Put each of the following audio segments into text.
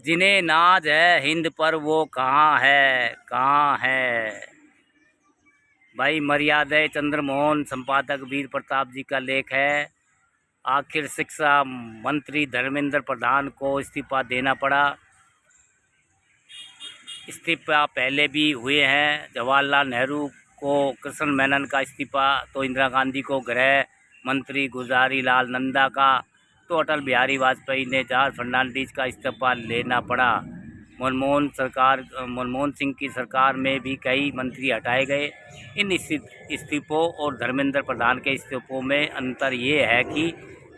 जिन्हें नाज है हिंद पर वो कहाँ है, कहाँ है। भाई मर्यादा चंद्रमोहन संपादक वीर प्रताप जी का लेख है। आखिर शिक्षा मंत्री धर्मेंद्र प्रधान को इस्तीफा देना पड़ा। इस्तीफा पहले भी हुए हैं। जवाहरलाल नेहरू को कृष्ण मेनन का इस्तीफा, तो इंदिरा गांधी को गृह मंत्री गुलजारी लाल नंदा का, तो अटल बिहारी वाजपेयी ने जॉर्ज फर्नांडीज का इस्तीफा लेना पड़ा। मनमोहन सिंह की सरकार में भी कई मंत्री हटाए गए। इन इस्तीफों और धर्मेंद्र प्रधान के इस्तीफों में अंतर ये है कि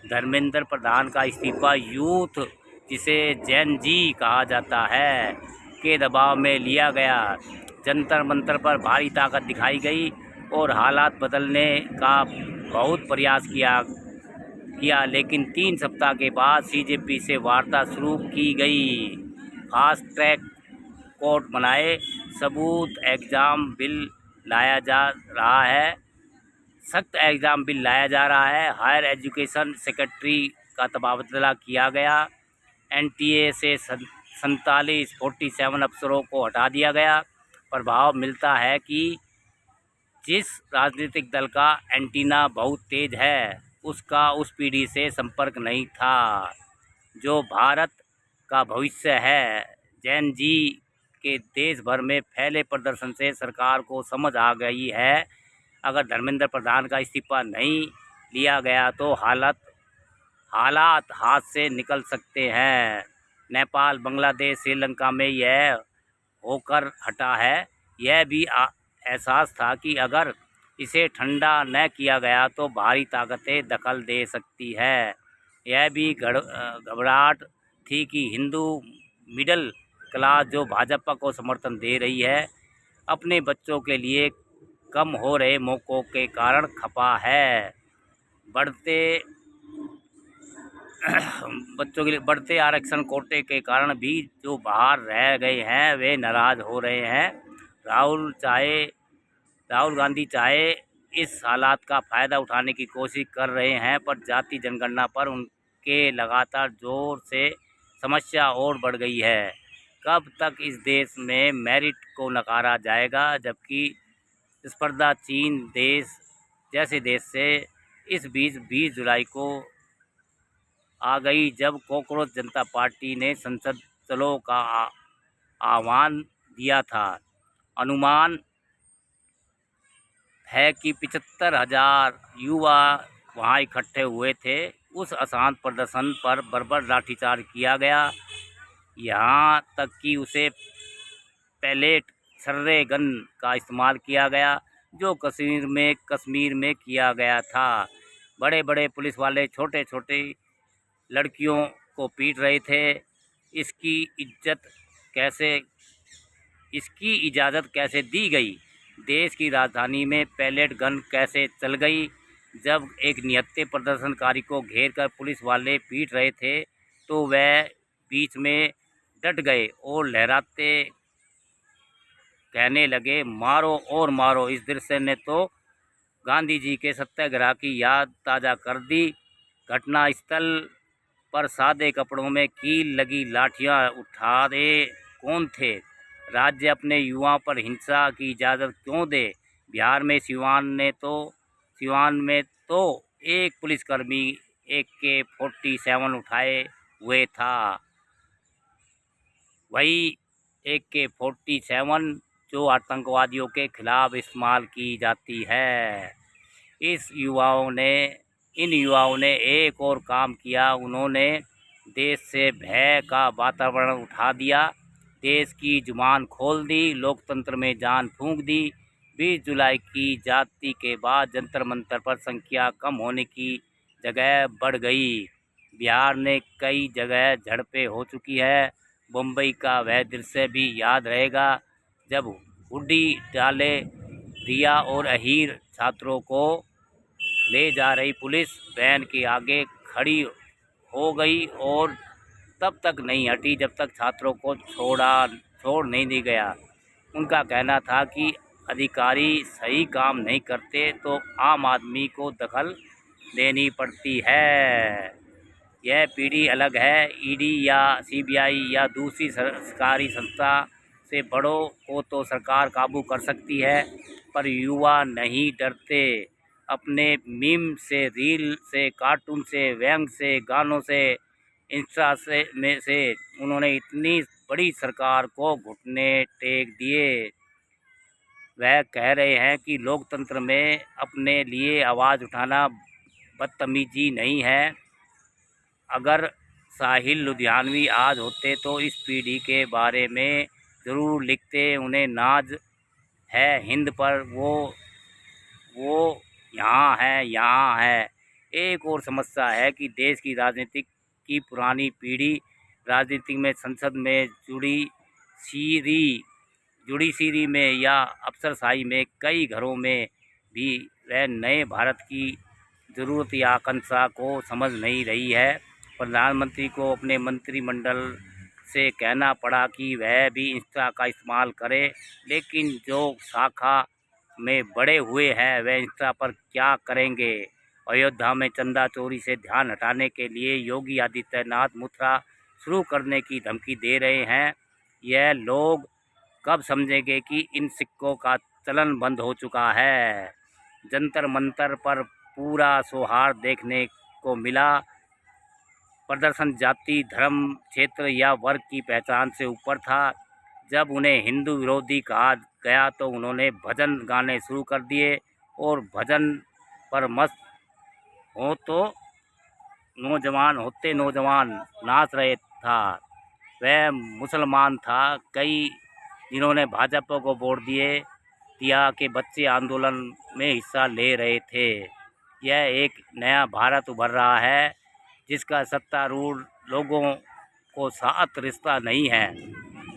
धर्मेंद्र प्रधान का इस्तीफा यूथ, जिसे जेन जी कहा जाता है, के दबाव में लिया गया। जंतर मंतर पर भारी ताकत दिखाई गई और हालात बदलने का बहुत प्रयास किया, लेकिन 3 सप्ताह के बाद सीजेपी से वार्ता शुरू की गई। फास्ट ट्रैक कोर्ट बनाए, सबूत एग्जाम बिल लाया जा रहा है, सख्त एग्जाम बिल लाया जा रहा है। हायर एजुकेशन सेक्रेटरी का तबादला किया गया। एनटीए से 47 अफसरों को हटा दिया गया। प्रभाव मिलता है कि जिस राजनीतिक दल का एंटीना बहुत तेज है, उसका उस पीढ़ी से संपर्क नहीं था जो भारत का भविष्य है। जैन जी के देश भर में फैले प्रदर्शन से सरकार को समझ आ गई है, अगर धर्मेंद्र प्रधान का इस्तीफा नहीं लिया गया तो हालात हाथ से निकल सकते हैं। नेपाल, बांग्लादेश, श्रीलंका में यह होकर हटा है। यह भी एहसास था कि अगर इसे ठंडा न किया गया तो बाहरी ताकतें दखल दे सकती है। यह भी घबराहट थी कि हिंदू मिडिल क्लास, जो भाजपा को समर्थन दे रही है, अपने बच्चों के लिए कम हो रहे मौक़ों के कारण खपा है। बच्चों के लिए बढ़ते आरक्षण कोटे के कारण भी जो बाहर रह गए हैं वे नाराज़ हो रहे हैं। राहुल गांधी चाहे इस हालात का फ़ायदा उठाने की कोशिश कर रहे हैं, पर जाति जनगणना पर उनके लगातार जोर से समस्या और बढ़ गई है। कब तक इस देश में मेरिट को नकारा जाएगा, जबकि स्पर्धा चीन जैसे देश से। इस बीच 20 जुलाई को आ गई जब कॉकरोच जनता पार्टी ने संसद चलो का आह्वान दिया था। अनुमान है कि 75,000 युवा वहां इकट्ठे हुए थे। उस अशांत प्रदर्शन पर बर्बर लाठीचार्ज किया गया, यहाँ तक कि उसे पैलेट छर्रे गन का इस्तेमाल किया गया, जो कश्मीर में किया गया था। बड़े बड़े पुलिस वाले छोटे छोटे लड़कियों को पीट रहे थे। इसकी इजाज़त कैसे दी गई? देश की राजधानी में पैलेट गन कैसे चल गई? जब एक निहत्थे प्रदर्शनकारी को घेर कर पुलिस वाले पीट रहे थे तो वह बीच में डट गए और लहराते कहने लगे, मारो और मारो। इस दृश्य ने तो गांधी जी के सत्याग्रह की याद ताज़ा कर दी। घटनास्थल पर सादे कपड़ों में कील लगी लाठियां उठाए कौन थे? राज्य अपने युवाओं पर हिंसा की इजाज़त क्यों दे? बिहार में सिवान में तो एक पुलिसकर्मी AK-47 उठाए हुए था। वही AK-47 जो आतंकवादियों के खिलाफ इस्तेमाल की जाती है। इन युवाओं ने एक और काम किया, उन्होंने देश से भय का वातावरण उठा दिया, देश की जुबान खोल दी, लोकतंत्र में जान फूंक दी। 20 जुलाई की जाति के बाद जंतर मंतर पर संख्या कम होने की जगह बढ़ गई। बिहार में कई जगह झड़पें हो चुकी है। मुंबई का वह दृश्य भी याद रहेगा जब हुड्डी डाले रिया और अहीर छात्रों को ले जा रही पुलिस वैन के आगे खड़ी हो गई और तब तक नहीं हटी जब तक छात्रों को छोड़ नहीं दी गया। उनका कहना था कि अधिकारी सही काम नहीं करते तो आम आदमी को दखल देनी पड़ती है। यह पीढ़ी अलग है। ईडी या सीबीआई या दूसरी सरकारी संस्था से बड़ों को तो सरकार काबू कर सकती है, पर युवा नहीं डरते। अपने मीम से, रील से, कार्टून से, व्यंग से, गानों से, इंस्टा से उन्होंने इतनी बड़ी सरकार को घुटने टेक दिए। वह कह रहे हैं कि लोकतंत्र में अपने लिए आवाज़ उठाना बदतमीजी नहीं है। अगर साहिल लुधियानवी आज होते तो इस पीढ़ी के बारे में ज़रूर लिखते। उन्हें नाज है हिंद पर, वो यहाँ है। एक और समस्या है कि देश की राजनीति की पुरानी पीढ़ी राजनीति में, संसद में, जुडिशरी में या अफसरशाही में, कई घरों में भी वह नए भारत की ज़रूरत या आकांक्षा को समझ नहीं रही है। प्रधानमंत्री को अपने मंत्रिमंडल से कहना पड़ा कि वह भी इंस्टा का इस्तेमाल करे, लेकिन जो शाखा में बड़े हुए हैं वह इंस्टा पर क्या करेंगे। अयोध्या में चंदा चोरी से ध्यान हटाने के लिए योगी आदित्यनाथ मुद्रा शुरू करने की धमकी दे रहे हैं। यह लोग कब समझेंगे कि इन सिक्कों का चलन बंद हो चुका है। जंतर मंतर पर पूरा सौहार्द देखने को मिला। प्रदर्शन जाति, धर्म, क्षेत्र या वर्ग की पहचान से ऊपर था। जब उन्हें हिंदू विरोधी कहा गया तो उन्होंने भजन गाने शुरू कर दिए और भजन पर मस्त हो तो नौजवान नाच रहे था। वह मुसलमान था। कई जिन्होंने भाजपा को वोट दिया कि बच्चे आंदोलन में हिस्सा ले रहे थे। यह एक नया भारत उभर रहा है जिसका सत्तारूढ़ लोगों को साथ रिश्ता नहीं है।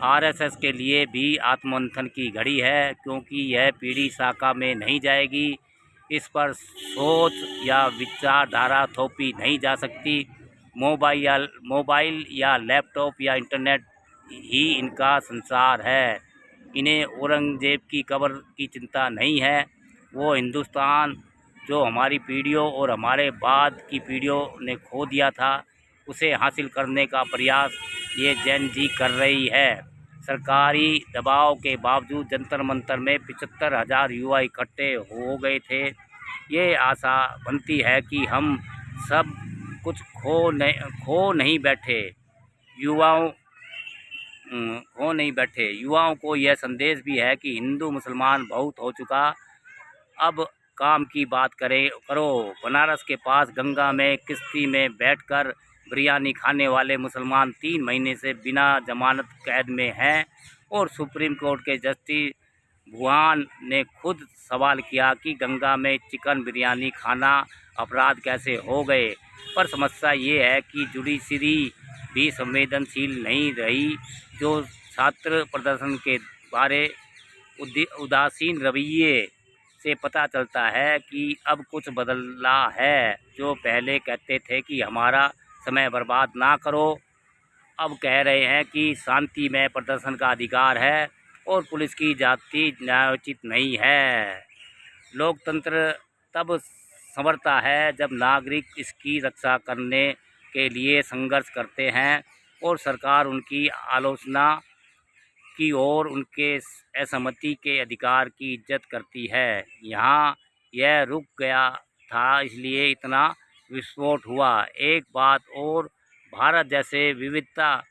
आरएसएस के लिए भी आत्ममंथन की घड़ी है, क्योंकि यह पीढ़ी शाखा में नहीं जाएगी। इस पर सोच या विचारधारा थोपी नहीं जा सकती। मोबाइल या लैपटॉप या इंटरनेट ही इनका संसार है। इन्हें औरंगजेब की कब्र की चिंता नहीं है। वो हिंदुस्तान जो हमारी पीढ़ियों और हमारे बाद की पीढ़ियों ने खो दिया था, उसे हासिल करने का प्रयास ये जेन जी कर रही है। सरकारी दबाव के बावजूद जंतर मंतर में 75,000 युवा इकट्ठे हो गए थे। ये आशा बनती है कि हम सब कुछ खो नहीं बैठे। युवाओं को यह संदेश भी है कि हिंदू मुसलमान बहुत हो चुका, अब काम की बात करो। बनारस के पास गंगा में किश्ती में बैठकर बिरयानी खाने वाले मुसलमान 3 महीने से बिना जमानत कैद में हैं, और सुप्रीम कोर्ट के जस्टिस भुआन ने खुद सवाल किया कि गंगा में चिकन बिरयानी खाना अपराध कैसे हो गए। पर समस्या ये है कि जुडिशरी भी संवेदनशील नहीं रही। जो छात्र प्रदर्शन के बारे उदासीन रवैये से पता चलता है कि अब कुछ बदला है। जो पहले कहते थे कि हमारा समय बर्बाद ना करो, अब कह रहे हैं कि शांति में प्रदर्शन का अधिकार है और पुलिस की जाति न्यायोचित नहीं है। लोकतंत्र तब संवरता है जब नागरिक इसकी रक्षा करने के लिए संघर्ष करते हैं और सरकार उनकी आलोचना की और उनके असहमति के अधिकार की इज्जत करती है। यहाँ यह रुक गया था, इसलिए इतना विस्फोट हुआ। एक बात और, भारत जैसे विविधता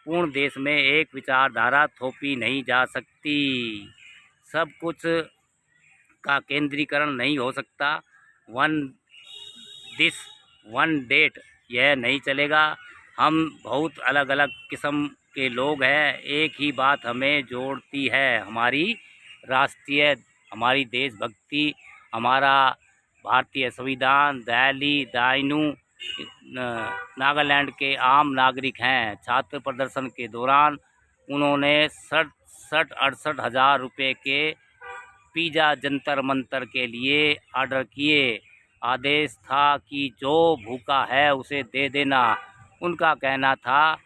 पूर्ण देश में एक विचारधारा थोपी नहीं जा सकती। सब कुछ का केंद्रीकरण नहीं हो सकता। वन दिस वन डेट यह नहीं चलेगा। हम बहुत अलग अलग किस्म के लोग हैं। एक ही बात हमें जोड़ती है, हमारी देशभक्ति, हमारा भारतीय संविधान। दाइनू नागालैंड के आम नागरिक हैं। छात्र प्रदर्शन के दौरान उन्होंने 68 हज़ार रुपये के पिज़्ज़ा जंतर मंतर के लिए ऑर्डर किए। आदेश था कि जो भूखा है उसे दे देना। उनका कहना था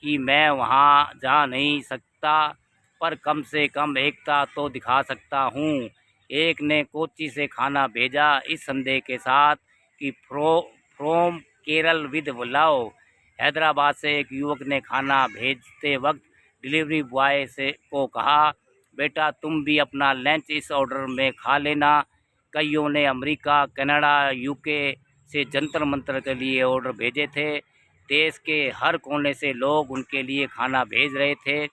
कि मैं वहां जा नहीं सकता, पर कम से कम एकता तो दिखा सकता हूं। एक ने कोच्चि से खाना भेजा इस संदेह के साथ कि from Kerala with love. Hyderabad से एक युवक ने खाना भेजते वक्त डिलीवरी बॉय से को कहा, बेटा तुम भी अपना लंच इस ऑर्डर में खा लेना। कईयों ने अमेरिका, कनाडा, यूके से जंतर मंतर के लिए ऑर्डर भेजे थे। देश के हर कोने से लोग उनके लिए खाना भेज रहे थे,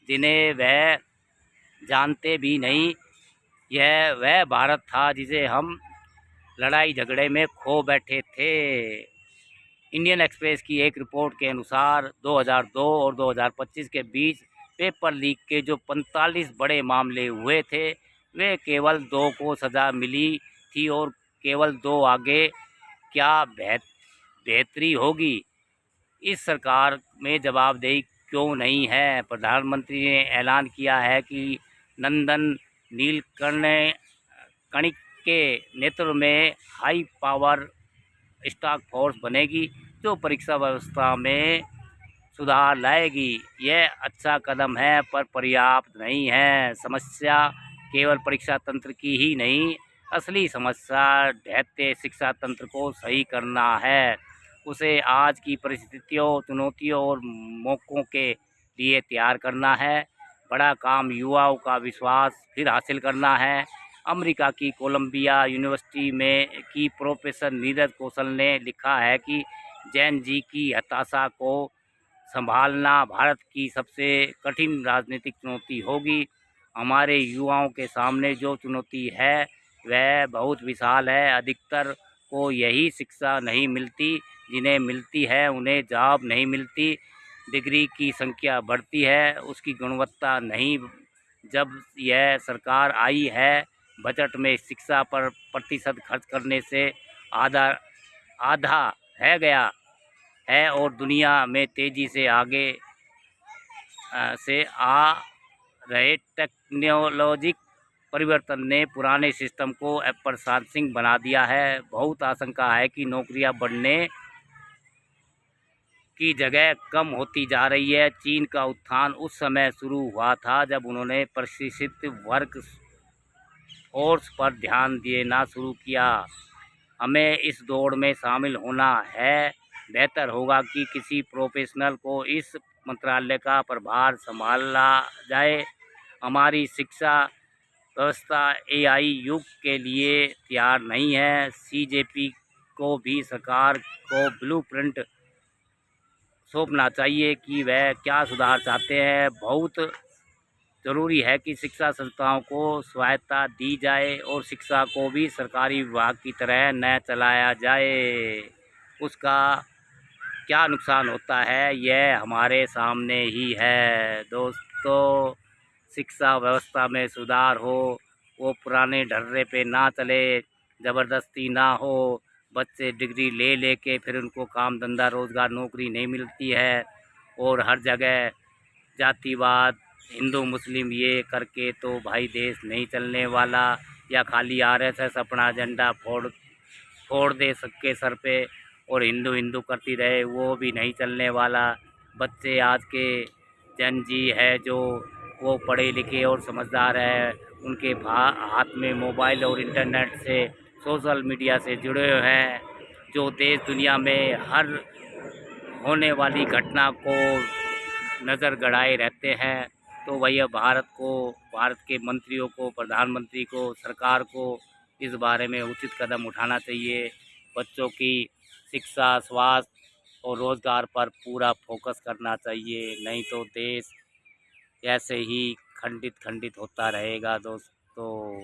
जिन्हें वह जानते भी नहीं। यह वह भारत था जिसे हम लड़ाई झगड़े में खो बैठे थे। इंडियन एक्सप्रेस की एक रिपोर्ट के अनुसार 2002 और 2025 के बीच पेपर लीक के जो 45 बड़े मामले हुए थे, वे केवल 2 को सज़ा मिली थी और केवल 2 आगे क्या बेहतरी होगी। इस सरकार में जवाबदेही क्यों नहीं है? प्रधानमंत्री ने ऐलान किया है कि नंदन नीलकर्णी के नेतृत्व में हाई पावर टास्क फोर्स बनेगी जो परीक्षा व्यवस्था में सुधार लाएगी। यह अच्छा कदम है पर पर्याप्त नहीं है। समस्या केवल परीक्षा तंत्र की ही नहीं, असली समस्या ढहते शिक्षा तंत्र को सही करना है। उसे आज की परिस्थितियों, चुनौतियों और मौक़ों के लिए तैयार करना है। बड़ा काम युवाओं का विश्वास फिर हासिल करना है। अमेरिका की कोलंबिया यूनिवर्सिटी में की प्रोफेसर नीरज कौशल ने लिखा है कि जैन जी की हताशा को संभालना भारत की सबसे कठिन राजनीतिक चुनौती होगी। हमारे युवाओं के सामने जो चुनौती है वह बहुत विशाल है। अधिकतर को यही शिक्षा नहीं मिलती, जिन्हें मिलती है उन्हें जॉब नहीं मिलती। डिग्री की संख्या बढ़ती है, उसकी गुणवत्ता नहीं। जब यह सरकार आई है, बजट में शिक्षा पर प्रतिशत खर्च करने से आधा आधा रह गया है और दुनिया में तेज़ी से आगे से आ रहे टेक्नोलॉजिक परिवर्तन ने पुराने सिस्टम को अप्रासंगिक बना दिया है। बहुत आशंका है कि नौकरियां बढ़ने की जगह कम होती जा रही है। चीन का उत्थान उस समय शुरू हुआ था जब उन्होंने प्रशिक्षित वर्क फोर्स पर ध्यान देना शुरू किया। हमें इस दौड़ में शामिल होना है। बेहतर होगा कि किसी प्रोफेशनल को इस मंत्रालय का प्रभार संभाला जाए। हमारी शिक्षा व्यवस्था एआई युग के लिए तैयार नहीं है। सीजेपी को भी सरकार को ब्लूप्रिंट सौंपना चाहिए कि वह क्या सुधार चाहते हैं। बहुत ज़रूरी है कि शिक्षा संस्थाओं को स्वायत्तता दी जाए और शिक्षा को भी सरकारी विभाग की तरह न चलाया जाए। उसका क्या नुकसान होता है यह हमारे सामने ही है। दोस्तों, शिक्षा व्यवस्था में सुधार हो, वो पुराने ढर्रे पे ना चले, ज़बरदस्ती ना हो। बच्चे डिग्री ले लेके फिर उनको काम धंधा रोज़गार नौकरी नहीं मिलती है और हर जगह जातिवाद, हिंदू मुस्लिम ये करके तो भाई देश नहीं चलने वाला। या खाली आरएसएस अपना एजेंडा फोड़ दे सबके सर पे और हिंदू हिंदू करती रहे, वो भी नहीं चलने वाला। बच्चे आज के जन जी है जो वो पढ़े लिखे और समझदार है, उनके हाथ में मोबाइल और इंटरनेट से सोशल मीडिया से जुड़े हुए हैं, जो देश दुनिया में हर होने वाली घटना को नज़र गड़ाए रहते हैं। तो वही भारत के मंत्रियों को, प्रधानमंत्री को, सरकार को इस बारे में उचित कदम उठाना चाहिए। बच्चों की शिक्षा, स्वास्थ्य और रोज़गार पर पूरा फोकस करना चाहिए, नहीं तो देश ऐसे ही खंडित होता रहेगा दोस्तों।